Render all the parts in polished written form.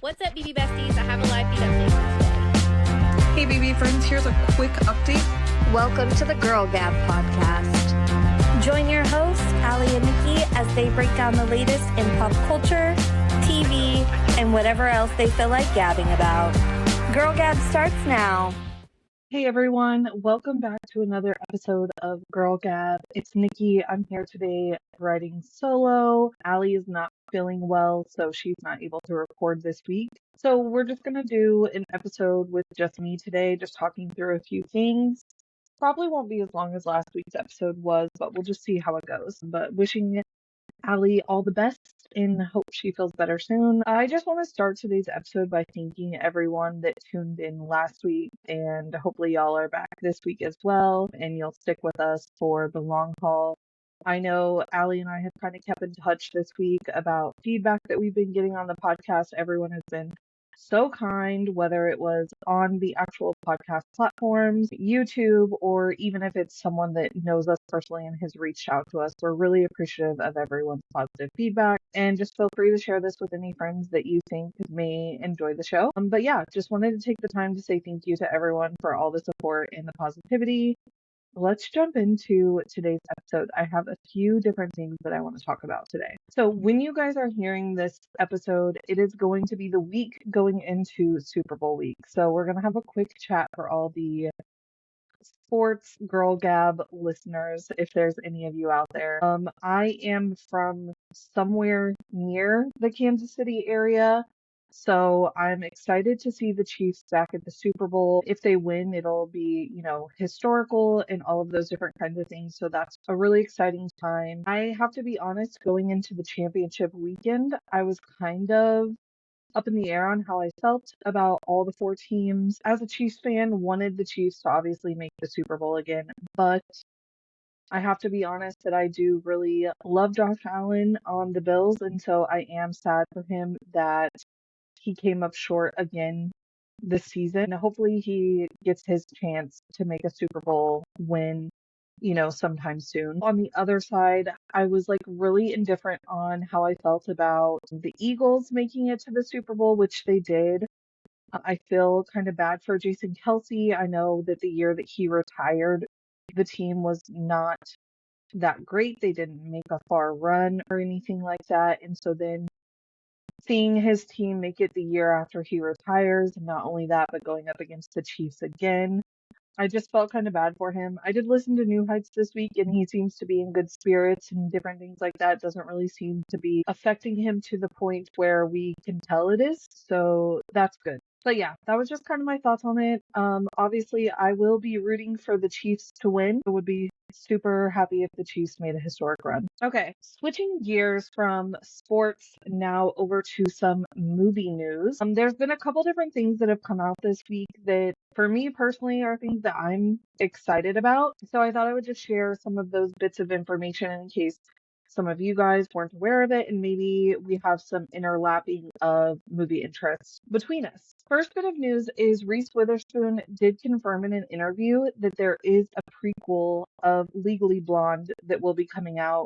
What's up, BB Besties? I have a live feed update. Hey, BB friends, here's a quick update. Welcome to the Girl Gab podcast. Join your hosts, Allie and Nikki, as they break down the latest in pop culture, TV, and whatever else they feel like gabbing about. Girl Gab starts now. Hey everyone, welcome back to another episode of Girl Gab. It's Nikki. I'm here today writing solo. Allie is not feeling well, so she's not able to record this week. So we're just going to do an episode with just me today, just talking through a few things. Probably won't be as long as last week's episode was, but we'll just see how it goes. But wishing Allie all the best and hope she feels better soon. I just want to start today's episode by thanking everyone that tuned in last week, and hopefully y'all are back this week as well and you'll stick with us for the long haul. I know Allie and I have kind of kept in touch this week about feedback that we've been getting on the podcast. Everyone has been so kind, whether it was on the actual podcast platforms, YouTube, or even if it's someone that knows us personally and has reached out to us. We're really appreciative of everyone's positive feedback, and just feel free to share this with any friends that you think may enjoy the show. But yeah, just wanted to take the time to say thank you to everyone for all the support and the positivity. Let's jump into today's episode. I have a few different things that I want to talk about today. So when you guys are hearing this episode, it is going to be the week going into Super Bowl week. So we're going to have a quick chat for all the sports Girl Gab listeners, if there's any of you out there. I am from somewhere near the Kansas City area. So I'm excited to see the Chiefs back at the Super Bowl. If they win, it'll be, historical and all of those different kinds of things. So that's a really exciting time. I have to be honest, going into the championship weekend, I was kind of up in the air on how I felt about all the four teams. As a Chiefs fan, wanted the Chiefs to obviously make the Super Bowl again, but I have to be honest that I do really love Josh Allen on the Bills, and so I am sad for him that he came up short again this season. Hopefully he gets his chance to make a Super Bowl win, sometime soon. On the other side, I was like really indifferent on how I felt about the Eagles making it to the Super Bowl, which they did. I feel kind of bad for Jason Kelsey. I know that the year that he retired, the team was not that great. They didn't make a far run or anything like that. And so then seeing his team make it the year after he retires, and not only that, but going up against the Chiefs again, I just felt kind of bad for him. I did listen to New Heights this week, and he seems to be in good spirits and different things like that. Doesn't really seem to be affecting him to the point where we can tell it is. So that's good. But yeah, that was just kind of my thoughts on it. Obviously, I will be rooting for the Chiefs to win. I would be super happy if the Chiefs made a historic run. Okay, switching gears from sports now over to some movie news. There's been a couple different things that have come out this week that, for me personally, are things that I'm excited about. So I thought I would just share some of those bits of information in case some of you guys weren't aware of it, and maybe we have some interlapping of movie interests between us. First bit of news is Reese Witherspoon did confirm in an interview that there is a prequel of Legally Blonde that will be coming out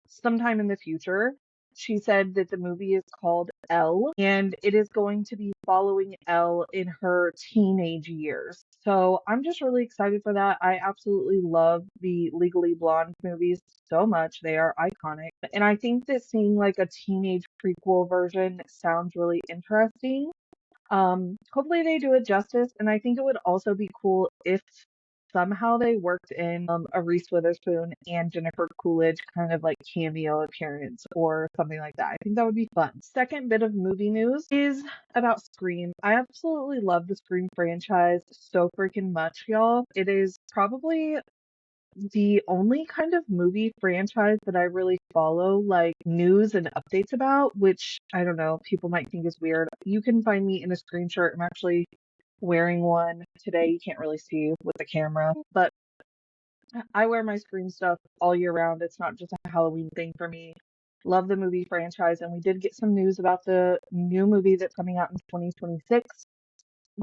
sometime in the future. She said that the movie is called Elle, and it is going to be following Elle in her teenage years. So I'm just really excited for that. I absolutely love the Legally Blonde movies so much. They are iconic. And I think that seeing like a teenage prequel version sounds really interesting. Hopefully they do it justice, and I think it would also be cool if somehow they worked in a Reese Witherspoon and Jennifer Coolidge kind of like cameo appearance or something like that. I think that would be fun. Second bit of movie news is about Scream. I absolutely love the Scream franchise so freaking much, y'all. It is probably the only kind of movie franchise that I really follow like news and updates about, which I don't know, people might think is weird. You can find me in a Scream shirt. I'm actually wearing one today. You can't really see with the camera, but I wear my Scream stuff all year round. It's not just a Halloween thing for me. Love the movie franchise, and we did get some news about the new movie that's coming out in 2026.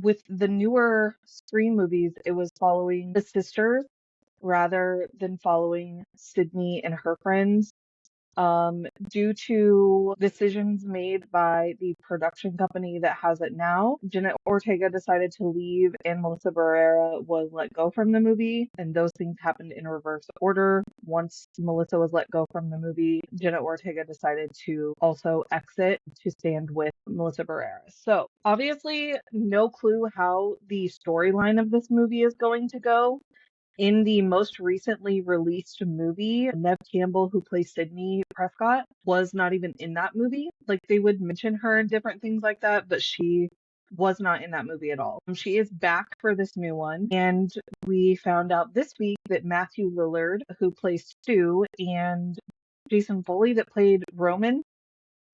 With the newer Scream movies, it was following the sisters rather than following Sydney and her friends. Due to decisions made by the production company that has it now, Janet Ortega decided to leave and Melissa Barrera was let go from the movie. And those things happened in reverse order. Once Melissa was let go from the movie, Janet Ortega decided to also exit to stand with Melissa Barrera. So obviously, no clue how the storyline of this movie is going to go. In the most recently released movie, Neve Campbell, who plays Sydney Prescott, was not even in that movie. Like, they would mention her and different things like that, but she was not in that movie at all. She is back for this new one, and we found out this week that Matthew Lillard, who plays Stu, and Jason Foley, that played Roman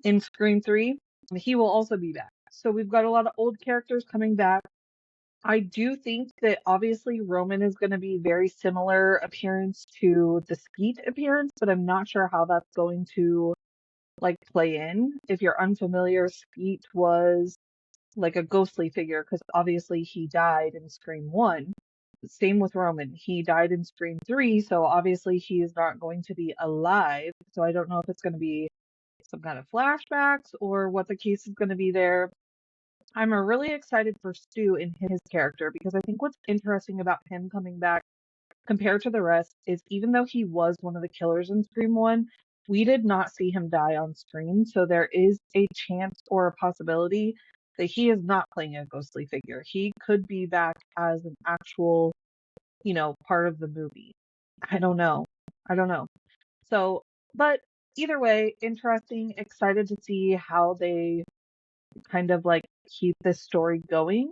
in Scream 3, he will also be back. So we've got a lot of old characters coming back. I do think that obviously Roman is going to be very similar appearance to the Skeet appearance, but I'm not sure how that's going to like play in. If you're unfamiliar, Skeet was like a ghostly figure because obviously he died in Scream 1. Same with Roman. He died in Scream 3, so obviously he is not going to be alive. So I don't know if it's going to be some kind of flashbacks or what the case is going to be there. I'm really excited for Stu in his character because I think what's interesting about him coming back compared to the rest is even though he was one of the killers in Scream 1, we did not see him die on screen. So there is a chance or a possibility that he is not playing a ghostly figure. He could be back as an actual, part of the movie. I don't know. I don't know. So, but either way, interesting, excited to see how they kind of like keep this story going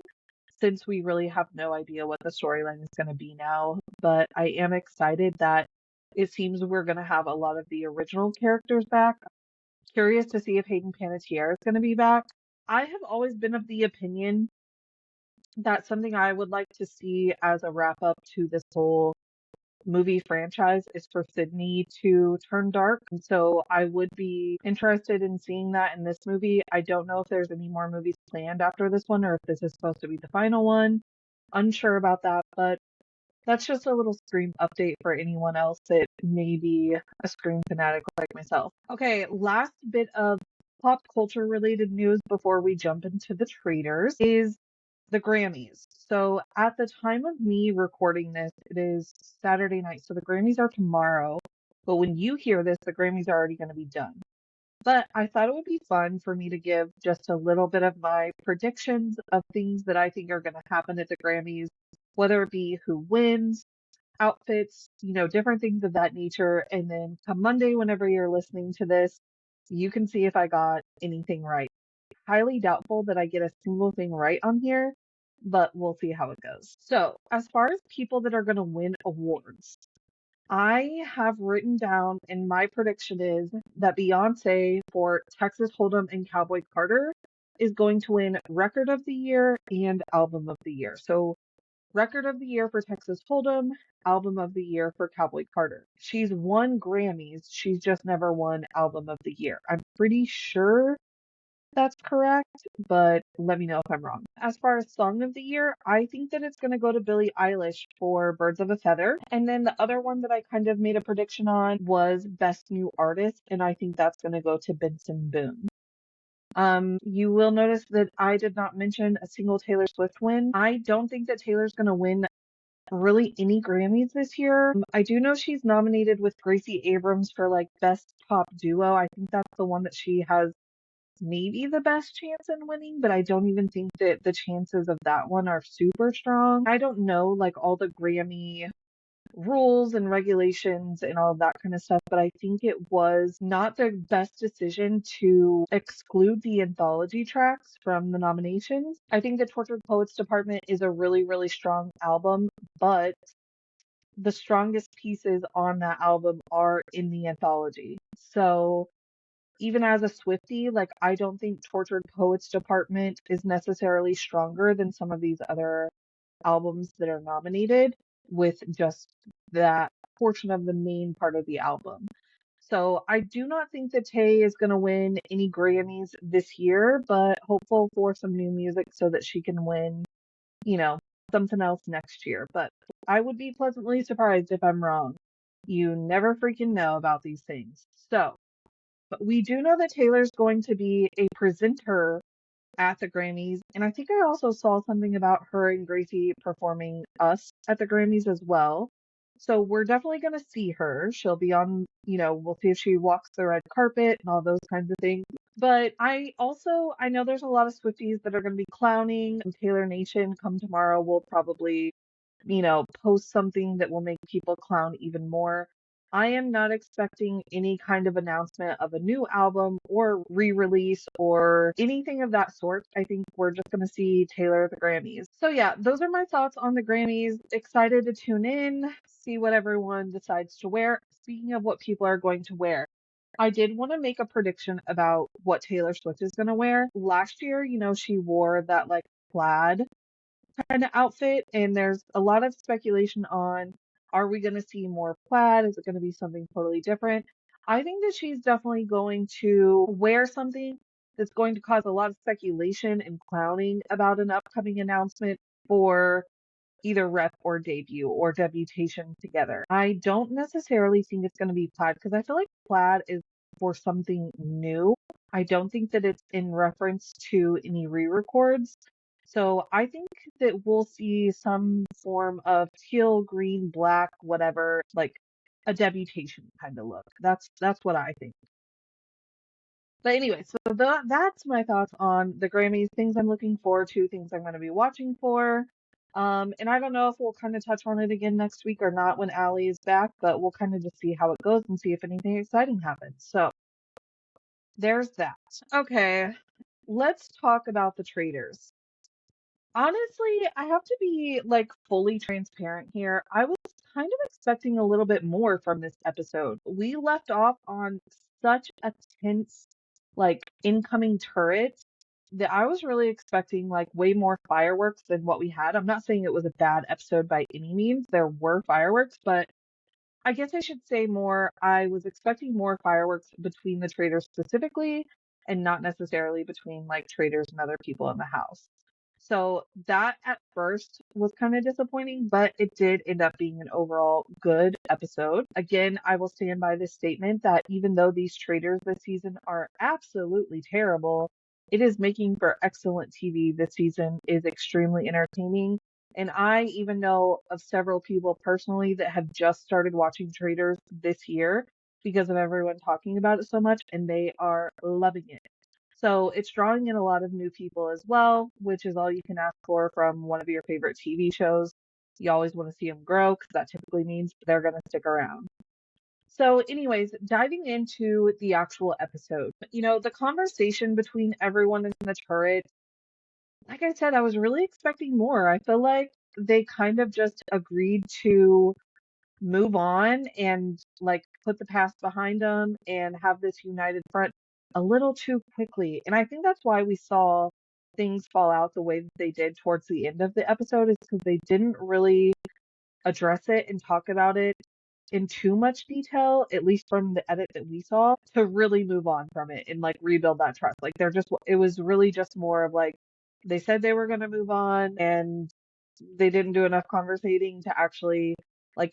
since we really have no idea what the storyline is going to be now. But I am excited that it seems we're going to have a lot of the original characters back. Curious to see if Hayden Panettiere is going to be back. I have always been of the opinion that something I would like to see as a wrap up to this whole movie franchise is for Sydney to turn dark. And so I would be interested in seeing that in this movie. I don't know if there's any more movies planned after this one or if this is supposed to be the final one. Unsure about that, but that's just a little Scream update for anyone else that may be a Scream fanatic like myself. Okay, last bit of pop culture related news before we jump into the Traitors is the Grammys. So at the time of me recording this, it is Saturday night. So the Grammys are tomorrow. But when you hear this, the Grammys are already going to be done. But I thought it would be fun for me to give just a little bit of my predictions of things that I think are going to happen at the Grammys, whether it be who wins, outfits, different things of that nature. And then come Monday, whenever you're listening to this, you can see if I got anything right. Highly doubtful that I get a single thing right on here, but we'll see how it goes. So, as far as people that are going to win awards, I have written down, and my prediction is that Beyonce for Texas Hold'em and Cowboy Carter is going to win Record of the Year and Album of the Year. So, Record of the Year for Texas Hold'em, Album of the Year for Cowboy Carter. She's won Grammys, she's just never won Album of the Year. I'm pretty sure that's correct, but let me know if I'm wrong. As far as Song of the Year, I think that it's going to go to Billie Eilish for Birds of a Feather. And then the other one that I kind of made a prediction on was Best New Artist, and I think that's going to go to Benson Boone. You will notice that I did not mention a single Taylor Swift win. I don't think that Taylor's going to win really any Grammys this year. I do know she's nominated with Gracie Abrams for like Best Pop Duo. I think that's the one that she has maybe the best chance in winning, but I don't even think that the chances of that one are super strong. I don't know like all the Grammy rules and regulations and all that kind of stuff, but I think it was not the best decision to exclude the anthology tracks from the nominations. I think the Tortured Poets Department is a really, really strong album, but the strongest pieces on that album are in the anthology. So even as a Swiftie, like I don't think Tortured Poets Department is necessarily stronger than some of these other albums that are nominated with just that portion of the main part of the album. So I do not think that Tay is going to win any Grammys this year, but hopeful for some new music so that she can win, something else next year. But I would be pleasantly surprised if I'm wrong. You never freaking know about these things. So We do know that Taylor's going to be a presenter at the Grammys. And I think I also saw something about her and Gracie performing Us at the Grammys as well. So we're definitely going to see her. She'll be on, we'll see if she walks the red carpet and all those kinds of things. But I know there's a lot of Swifties that are going to be clowning. Taylor Nation come tomorrow will probably post something that will make people clown even more. I am not expecting any kind of announcement of a new album or re-release or anything of that sort. I think we're just going to see Taylor at the Grammys. So yeah, those are my thoughts on the Grammys. Excited to tune in, see what everyone decides to wear. Speaking of what people are going to wear, I did want to make a prediction about what Taylor Swift is going to wear. Last year, she wore that like plaid kind of outfit, and there's a lot of speculation on, are we going to see more plaid? Is it going to be something totally different? I think that she's definitely going to wear something that's going to cause a lot of speculation and clowning about an upcoming announcement for either rep or debut or debutation together. I don't necessarily think it's going to be plaid because I feel like plaid is for something new. I don't think that it's in reference to any re-records. So I think that we'll see some form of teal, green, black, whatever, like a debutation kind of look. That's what I think. But anyway, so that's my thoughts on the Grammys, things I'm looking forward to, things I'm going to be watching for. And I don't know if we'll kind of touch on it again next week or not when Allie is back, but we'll kind of just see how it goes and see if anything exciting happens. So there's that. Okay, let's talk about the Traitors. Honestly, I have to be like fully transparent here. I was kind of expecting a little bit more from this episode. We left off on such a tense, like incoming turret that I was really expecting like way more fireworks than what we had. I'm not saying it was a bad episode by any means. There were fireworks, but I guess I should say more. I was expecting more fireworks between the Traitors specifically, and not necessarily between like Traitors and other people in the house. So that at first was kind of disappointing, but it did end up being an overall good episode. Again, I will stand by this statement that even though these Traitors this season are absolutely terrible, it is making for excellent TV. This season is extremely entertaining. And I even know of several people personally that have just started watching Traitors this year because of everyone talking about it so much, and they are loving it. So it's drawing in a lot of new people as well, which is all you can ask for from one of your favorite TV shows. You always want to see them grow because that typically means they're going to stick around. So, anyways, diving into the actual episode, the conversation between everyone in the turret, like I said, I was really expecting more. I feel like they kind of just agreed to move on and like put the past behind them and have this united front a little too quickly. And I think that's why we saw things fall out the way that they did towards the end of the episode, is because they didn't really address it and talk about it in too much detail, at least from the edit that we saw, to really move on from it and like rebuild that trust. Like it was really just more of like, they said they were going to move on and they didn't do enough conversating to actually like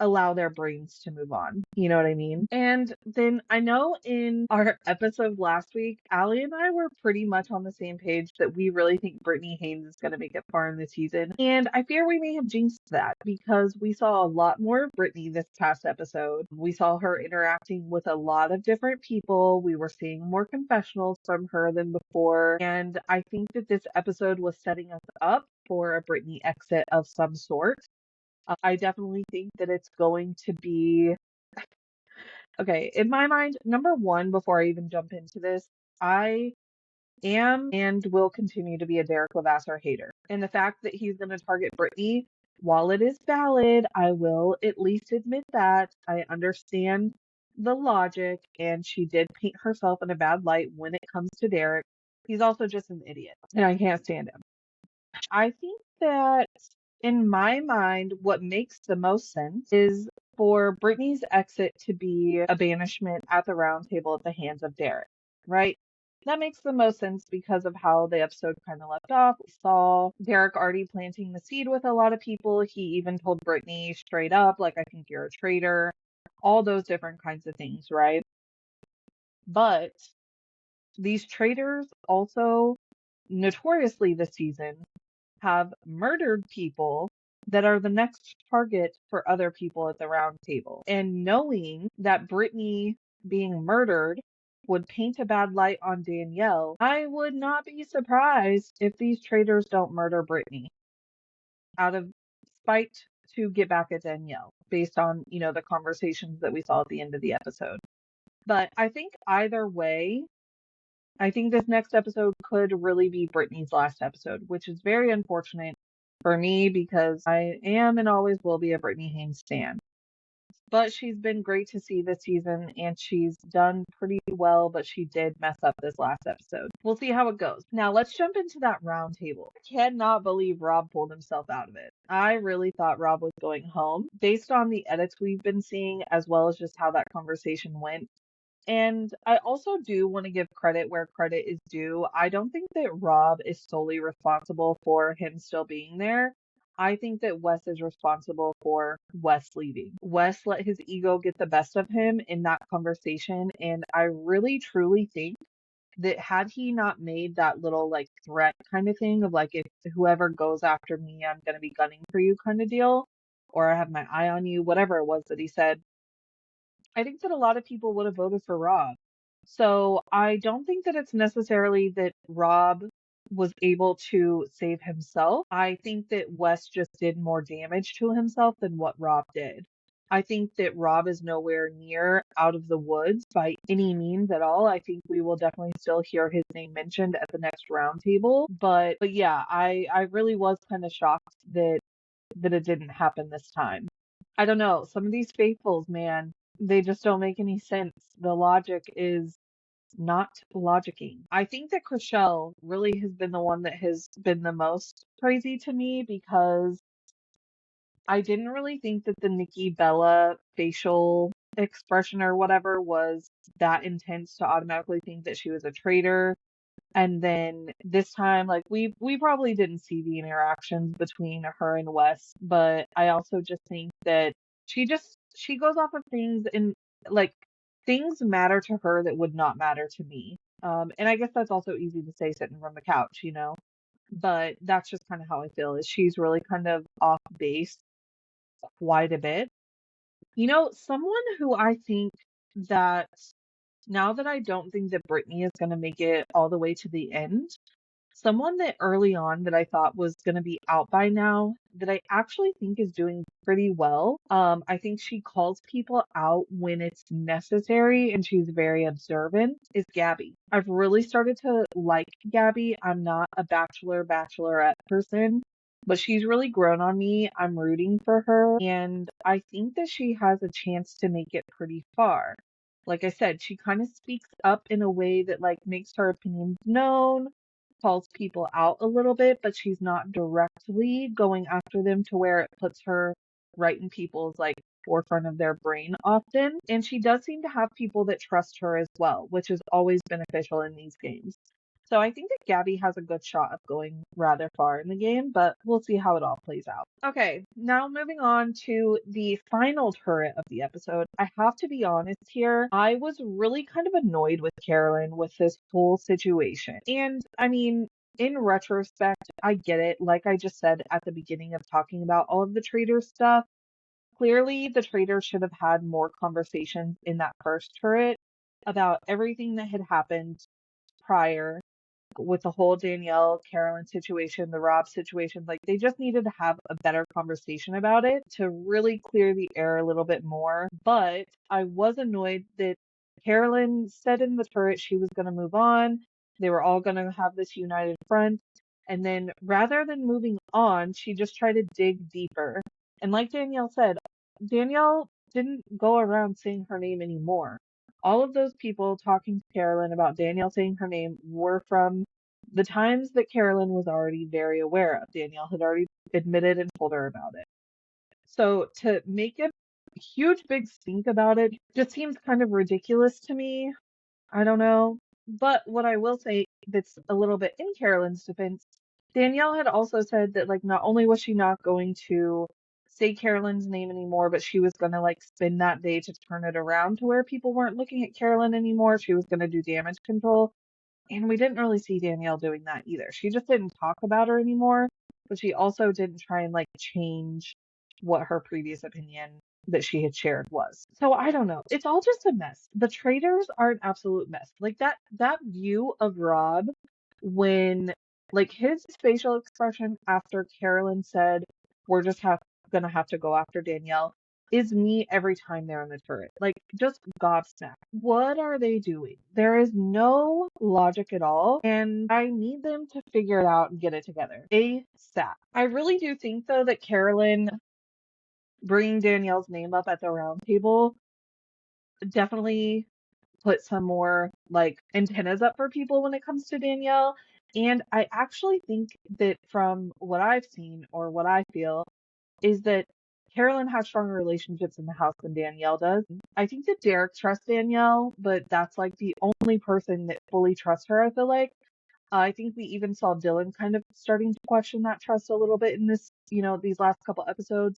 allow their brains to move on. You know what I mean? And then I know in our episode last week, Allie and I were pretty much on the same page that we really think Brittany Haynes is going to make it far in the season. And I fear we may have jinxed that because we saw a lot more of Brittany this past episode. We saw her interacting with a lot of different people. We were seeing more confessionals from her than before. And I think that this episode was setting us up for a Brittany exit of some sort. I definitely think that it's going to be okay. In my mind, number one, before I even jump into this, I am and will continue to be a Derek Levasseur hater. And the fact that he's going to target Brittany, while it is valid, I will at least admit that I understand the logic, and she did paint herself in a bad light when it comes to Derek. He's also just an idiot, and I can't stand him. I think that in my mind, what makes the most sense is for Brittany's exit to be a banishment at the round table at the hands of Derek, right? That makes the most sense because of how the episode kind of left off. We saw Derek already planting the seed with a lot of people. He even told Brittany straight up, like, I think you're a traitor, all those different kinds of things, right? But these traitors also notoriously this season have murdered people that are the next target for other people at the round table. And knowing that Brittany being murdered would paint a bad light on Danielle, I would not be surprised if these traitors don't murder Brittany out of spite to get back at Danielle based on, the conversations that we saw at the end of the episode. But I think either way, I think this next episode could really be Brittany's last episode, which is very unfortunate for me because I am and always will be a Brittany Haynes stan. But she's been great to see this season and she's done pretty well, but she did mess up this last episode. We'll see how it goes. Now let's jump into that round table. I cannot believe Rob pulled himself out of it. I really thought Rob was going home based on the edits we've been seeing as well as just how that conversation went. And I also do want to give credit where credit is due. I don't think that Rob is solely responsible for him still being there. I think that Wes is responsible for Wes leaving. Wes let his ego get the best of him in that conversation. And I really truly think that had he not made that little like threat kind of thing of like, if whoever goes after me, I'm going to be gunning for you kind of deal, or I have my eye on you, whatever it was that he said, I think that a lot of people would have voted for Rob. So I don't think that it's necessarily that Rob was able to save himself. I think that Wes just did more damage to himself than what Rob did. I think that Rob is nowhere near out of the woods by any means at all. I think we will definitely still hear his name mentioned at the next roundtable. But yeah, I really was kind of shocked that it didn't happen this time. I don't know. Some of these faithfuls, man, they just don't make any sense. The logic is not logicking. I think that Chriselle really has been the one that has been the most crazy to me because I didn't really think that the Nikki Bella facial expression or whatever was that intense to automatically think that she was a traitor. And then this time, like we probably didn't see the interactions between her and Wes, but I also just think that she goes off of things and like things matter to her that would not matter to me. And I guess that's also easy to say sitting from the couch. But that's just kind of how I feel is she's really kind of off base quite a bit. Someone who I think that now that I don't think that Brittany is going to make it all the way to the end, someone that early on that I thought was going to be out by now, that I actually think is doing pretty well. I think she calls people out when it's necessary and she's very observant, is Gabby. I've really started to like Gabby. I'm not a bachelorette person, but she's really grown on me. I'm rooting for her, and I think that she has a chance to make it pretty far. Like I said, she kind of speaks up in a way that like makes her opinions known, calls people out a little bit, but she's not directly going after them to where it puts her right in people's like forefront of their brain often. And she does seem to have people that trust her as well, which is always beneficial in these games. So I think that Gabby has a good shot of going rather far in the game, but we'll see how it all plays out. Okay, now moving on to the final turret of the episode. I have to be honest here, I was really kind of annoyed with Carolyn with this whole situation. And I mean, in retrospect, I get it. Like I just said at the beginning of talking about all of the traitor stuff, clearly the traitors should have had more conversations in that first turret about everything that had happened prior with the whole Danielle Carolyn situation, the Rob situation. Like they just needed to have a better conversation about it to really clear the air a little bit more. But I was annoyed that Carolyn said in the turret she was going to move on. They were all going to have this united front. And then rather than moving on, she just tried to dig deeper. And like Danielle said, Danielle didn't go around saying her name anymore. All of those people talking to Carolyn about Danielle saying her name were from the times that Carolyn was already very aware of. Danielle had already admitted and told her about it. So to make a huge big stink about it just seems kind of ridiculous to me. I don't know. But what I will say that's a little bit in Carolyn's defense, Danielle had also said that like not only was she not going to say Carolyn's name anymore, but she was going to like spin that day to turn it around to where people weren't looking at Carolyn anymore. She was going to do damage control. And we didn't really see Danielle doing that either. She just didn't talk about her anymore, but she also didn't try and like change what her previous opinion that she had shared was. So I don't know. It's all just a mess. The traitors are an absolute mess. Like that view of Rob when like his facial expression after Carolyn said, we're just gonna have to go after Danielle is me every time they're in the turret. Like, just gobsmacked. What are they doing? There is no logic at all, and I need them to figure it out and get it together. ASAP. I really do think, though, that Carolyn bringing Danielle's name up at the round table definitely put some more, like, antennas up for people when it comes to Danielle. And I actually think that from what I've seen or what I feel, is that Carolyn has stronger relationships in the house than Danielle does. I think that Derek trusts Danielle, but that's like the only person that fully trusts her, I feel like. I think we even saw Dylan kind of starting to question that trust a little bit in this, these last couple episodes.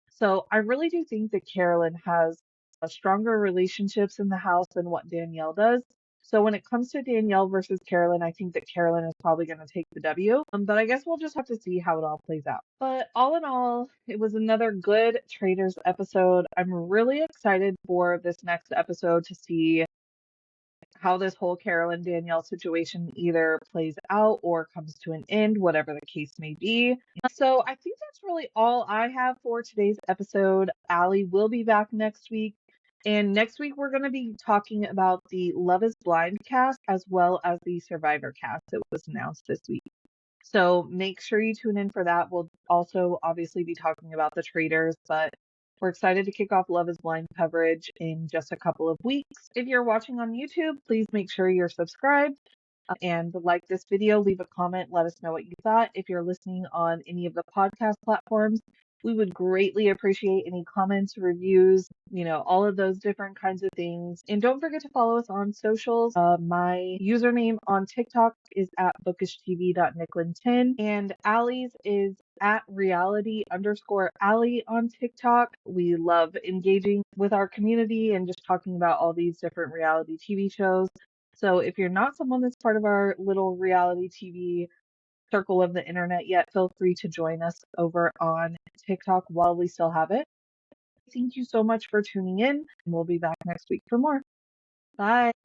So I really do think that Carolyn has stronger relationships in the house than what Danielle does. So when it comes to Danielle versus Carolyn, I think that Carolyn is probably going to take the W. But I guess we'll just have to see how it all plays out. But all in all, it was another good Traitors episode. I'm really excited for this next episode to see how this whole Carolyn Danielle situation either plays out or comes to an end, whatever the case may be. So I think that's really all I have for today's episode. Allie will be back next week. And next week, we're going to be talking about the Love is Blind cast as well as the Survivor cast that was announced this week. So make sure you tune in for that. We'll also obviously be talking about the Traitors, but we're excited to kick off Love is Blind coverage in just a couple of weeks. If you're watching on YouTube, please make sure you're subscribed and like this video, leave a comment, let us know what you thought. If you're listening on any of the podcast platforms, we would greatly appreciate any comments, reviews, all of those different kinds of things. And don't forget to follow us on socials. My username on TikTok is at bookishtv.nicklin10 and Allie's is at reality_Allie on TikTok. We love engaging with our community and just talking about all these different reality TV shows. So if you're not someone that's part of our little reality TV circle of the internet yet, feel free to join us over on TikTok while we still have it. Thank you so much for tuning in, and we'll be back next week for more. Bye.